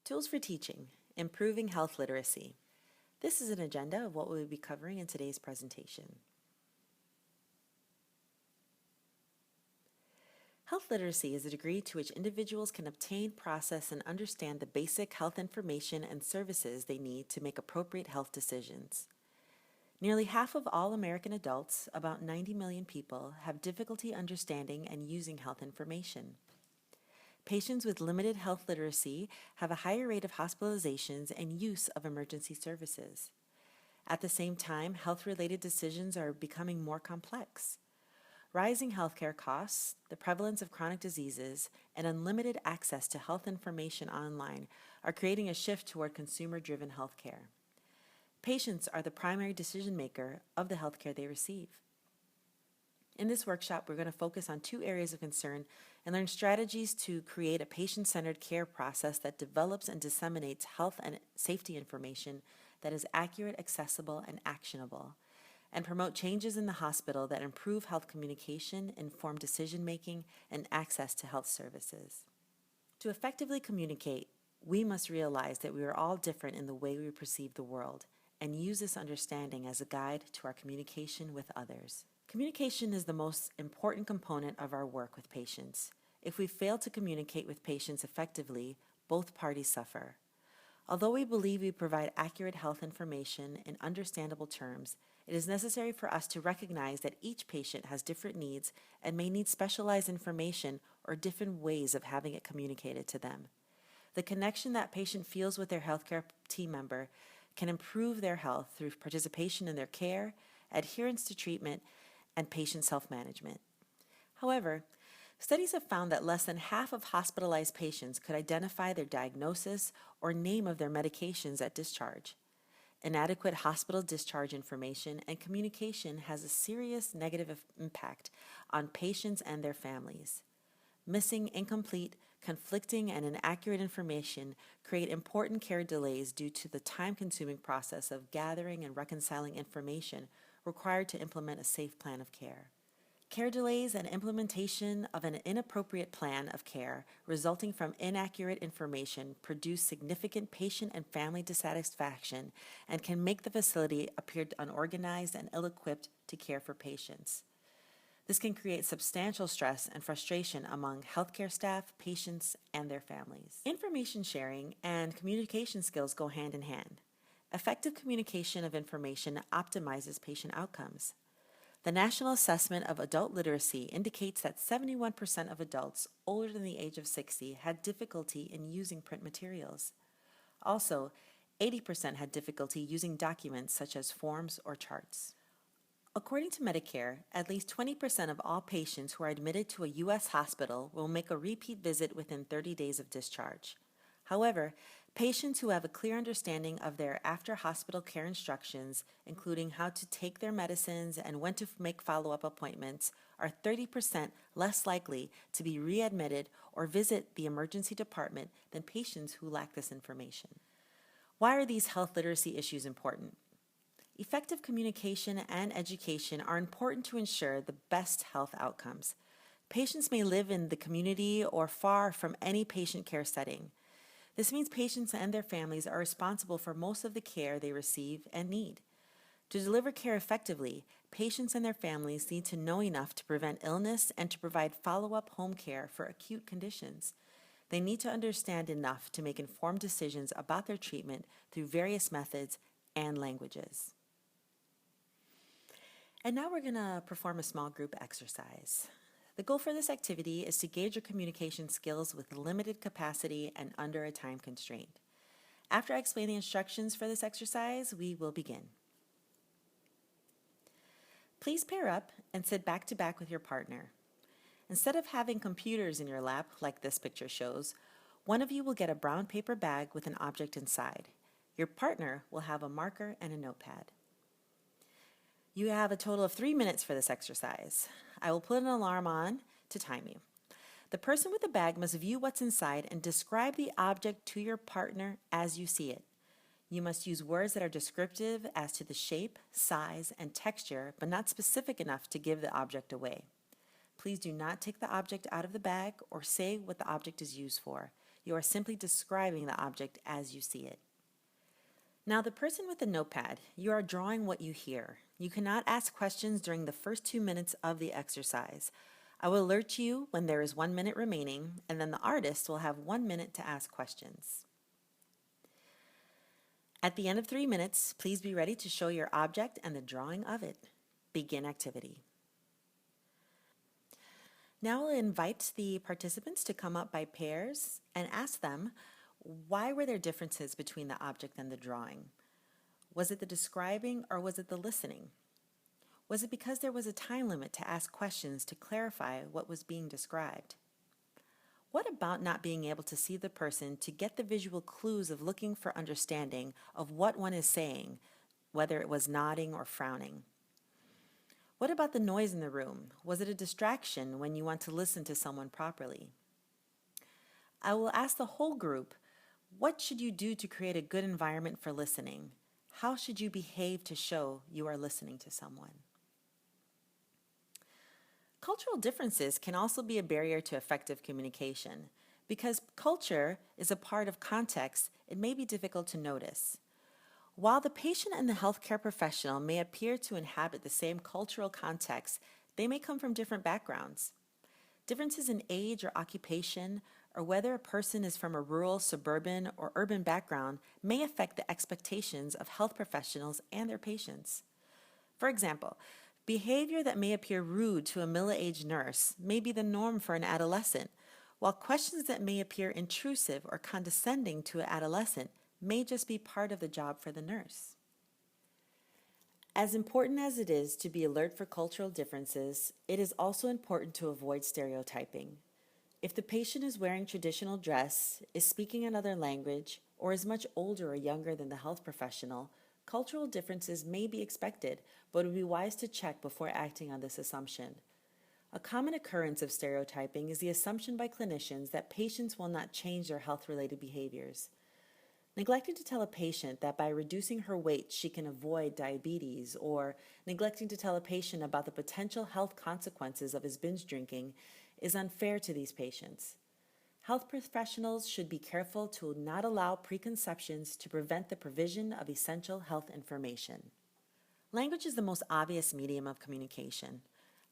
Tools for Teaching, Improving Health Literacy. This is an agenda of what we will be covering in today's presentation. Health literacy is a degree to which individuals can obtain, process, and understand the basic health information and services they need to make appropriate health decisions. Nearly half of all American adults, about 90 million people, have difficulty understanding and using health information. Patients with limited health literacy have a higher rate of hospitalizations and use of emergency services. At the same time, health-related decisions are becoming more complex. Rising healthcare costs, the prevalence of chronic diseases, and unlimited access to health information online are creating a shift toward consumer-driven healthcare. Patients are the primary decision maker of the healthcare they receive. In this workshop, we're going to focus on two areas of concern and learn strategies to create a patient-centered care process that develops and disseminates health and safety information that is accurate, accessible, and actionable, and promote changes in the hospital that improve health communication, inform decision-making, and access to health services. To effectively communicate, we must realize that we are all different in the way we perceive the world, and use this understanding as a guide to our communication with others. Communication is the most important component of our work with patients. If we fail to communicate with patients effectively, both parties suffer. Although we believe we provide accurate health information in understandable terms, it is necessary for us to recognize that each patient has different needs and may need specialized information or different ways of having it communicated to them. The connection that patient feels with their healthcare team member can improve their health through participation in their care, adherence to treatment, and patient self-management. However, studies have found that less than half of hospitalized patients could identify their diagnosis or name of their medications at discharge. Inadequate hospital discharge information and communication has a serious negative impact on patients and their families. Missing, incomplete, conflicting, and inaccurate information create important care delays due to the time-consuming process of gathering and reconciling information required to implement a safe plan of care. Care delays and implementation of an inappropriate plan of care resulting from inaccurate information produce significant patient and family dissatisfaction and can make the facility appear unorganized and ill-equipped to care for patients. This can create substantial stress and frustration among healthcare staff, patients, and their families. Information sharing and communication skills go hand in hand. Effective communication of information optimizes patient outcomes. The National Assessment of Adult Literacy indicates that 71% of adults older than the age of 60 had difficulty in using print materials. Also, 80% had difficulty using documents such as forms or charts. According to Medicare, at least 20% of all patients who are admitted to a U.S. hospital will make a repeat visit within 30 days of discharge. However, patients who have a clear understanding of their after-hospital care instructions, including how to take their medicines and when to make follow-up appointments, are 30% less likely to be readmitted or visit the emergency department than patients who lack this information. Why are these health literacy issues important? Effective communication and education are important to ensure the best health outcomes. Patients may live in the community or far from any patient care setting. This means patients and their families are responsible for most of the care they receive and need. To deliver care effectively, patients and their families need to know enough to prevent illness and to provide follow-up home care for acute conditions. They need to understand enough to make informed decisions about their treatment through various methods and languages. And now we're going to perform a small group exercise. The goal for this activity is to gauge your communication skills with limited capacity and under a time constraint. After I explain the instructions for this exercise, we will begin. Please pair up and sit back to back with your partner. Instead of having computers in your lap, like this picture shows, one of you will get a brown paper bag with an object inside. Your partner will have a marker and a notepad. You have a total of 3 minutes for this exercise. I will put an alarm on to time you. The person with the bag must view what's inside and describe the object to your partner as you see it. You must use words that are descriptive as to the shape, size, and texture, but not specific enough to give the object away. Please do not take the object out of the bag or say what the object is used for. You are simply describing the object as you see it. Now, the person with the notepad, you are drawing what you hear. You cannot ask questions during the first 2 minutes of the exercise. I will alert you when there is 1 minute remaining, and then the artist will have 1 minute to ask questions. At the end of 3 minutes, please be ready to show your object and the drawing of it. Begin activity. Now I'll invite the participants to come up by pairs and ask them, why were there differences between the object and the drawing? Was it the describing or was it the listening? Was it because there was a time limit to ask questions to clarify what was being described? What about not being able to see the person to get the visual clues of looking for understanding of what one is saying, whether it was nodding or frowning? What about the noise in the room? Was it a distraction when you want to listen to someone properly? I will ask the whole group, what should you do to create a good environment for listening? How should you behave to show you are listening to someone? Cultural differences can also be a barrier to effective communication. Because culture is a part of context, it may be difficult to notice. While the patient and the healthcare professional may appear to inhabit the same cultural context, they may come from different backgrounds. Differences in age or occupation, or whether a person is from a rural, suburban, or urban background may affect the expectations of health professionals and their patients. For example, behavior that may appear rude to a middle-aged nurse may be the norm for an adolescent, while questions that may appear intrusive or condescending to an adolescent may just be part of the job for the nurse. As important as it is to be alert for cultural differences, it is also important to avoid stereotyping. If the patient is wearing traditional dress, is speaking another language, or is much older or younger than the health professional, cultural differences may be expected, but it would be wise to check before acting on this assumption. A common occurrence of stereotyping is the assumption by clinicians that patients will not change their health-related behaviors. Neglecting to tell a patient that by reducing her weight she can avoid diabetes, or neglecting to tell a patient about the potential health consequences of his binge drinking is unfair to these patients. Health professionals should be careful to not allow preconceptions to prevent the provision of essential health information. Language is the most obvious medium of communication.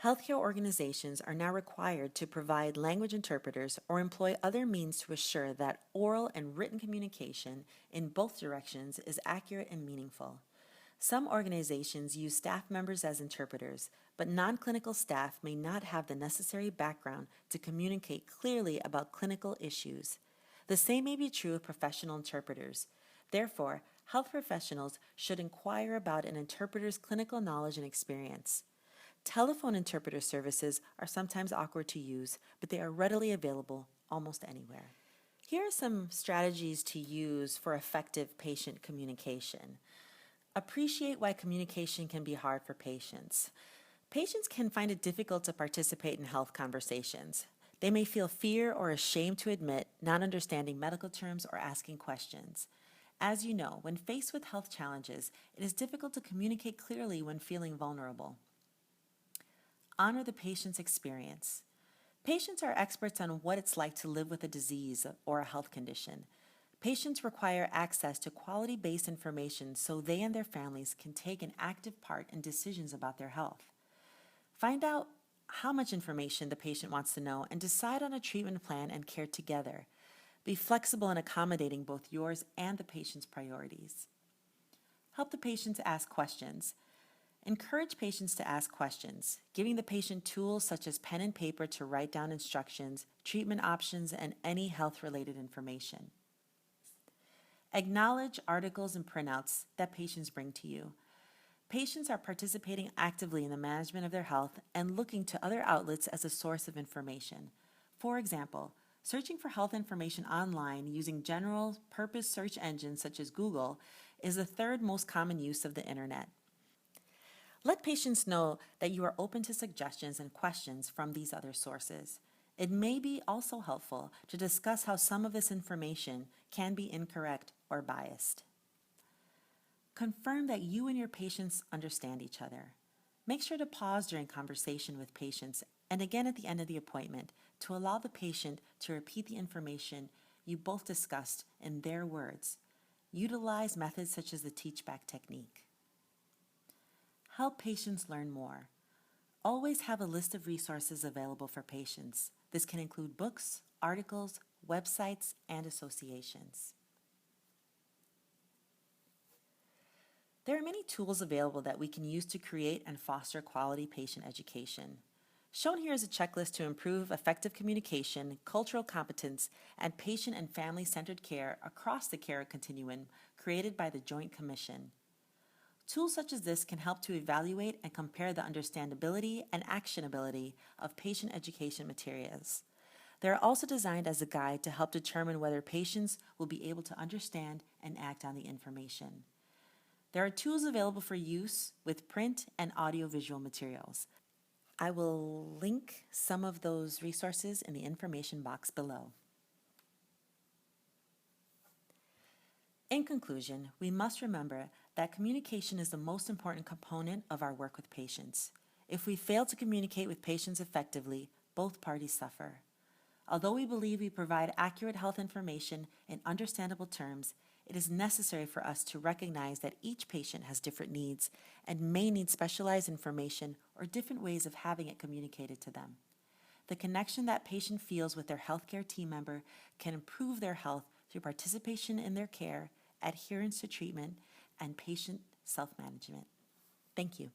Healthcare organizations are now required to provide language interpreters or employ other means to assure that oral and written communication in both directions is accurate and meaningful. Some organizations use staff members as interpreters, but non-clinical staff may not have the necessary background to communicate clearly about clinical issues. The same may be true of professional interpreters. Therefore, health professionals should inquire about an interpreter's clinical knowledge and experience. Telephone interpreter services are sometimes awkward to use, but they are readily available almost anywhere. Here are some strategies to use for effective patient communication. Appreciate why communication can be hard for patients. Patients can find it difficult to participate in health conversations. They may feel fear or ashamed to admit not understanding medical terms or asking questions. As you know, when faced with health challenges, it is difficult to communicate clearly when feeling vulnerable. Honor the patient's experience. Patients are experts on what it's like to live with a disease or a health condition. Patients require access to quality-based information so they and their families can take an active part in decisions about their health. Find out how much information the patient wants to know and decide on a treatment plan and care together. Be flexible in accommodating both yours and the patient's priorities. Help the patient to ask questions. Encourage patients to ask questions, giving the patient tools such as pen and paper to write down instructions, treatment options, and any health-related information. Acknowledge articles and printouts that patients bring to you. Patients are participating actively in the management of their health and looking to other outlets as a source of information. For example, searching for health information online using general purpose search engines such as Google is the third most common use of the internet. Let patients know that you are open to suggestions and questions from these other sources. It may be also helpful to discuss how some of this information can be incorrect or biased. Confirm that you and your patients understand each other. Make sure to pause during conversation with patients and again at the end of the appointment to allow the patient to repeat the information you both discussed in their words. Utilize methods such as the teach-back technique. Help patients learn more. Always have a list of resources available for patients. This can include books, articles, websites, and associations. There are many tools available that we can use to create and foster quality patient education. Shown here is a checklist to improve effective communication, cultural competence, and patient and family-centered care across the care continuum created by the Joint Commission. Tools such as this can help to evaluate and compare the understandability and actionability of patient education materials. They are also designed as a guide to help determine whether patients will be able to understand and act on the information. There are tools available for use with print and audiovisual materials. I will link some of those resources in the information box below. In conclusion, we must remember that communication is the most important component of our work with patients. If we fail to communicate with patients effectively, both parties suffer. Although we believe we provide accurate health information in understandable terms, it is necessary for us to recognize that each patient has different needs and may need specialized information or different ways of having it communicated to them. The connection that patient feels with their healthcare team member can improve their health through participation in their care, adherence to treatment, and patient self-management. Thank you.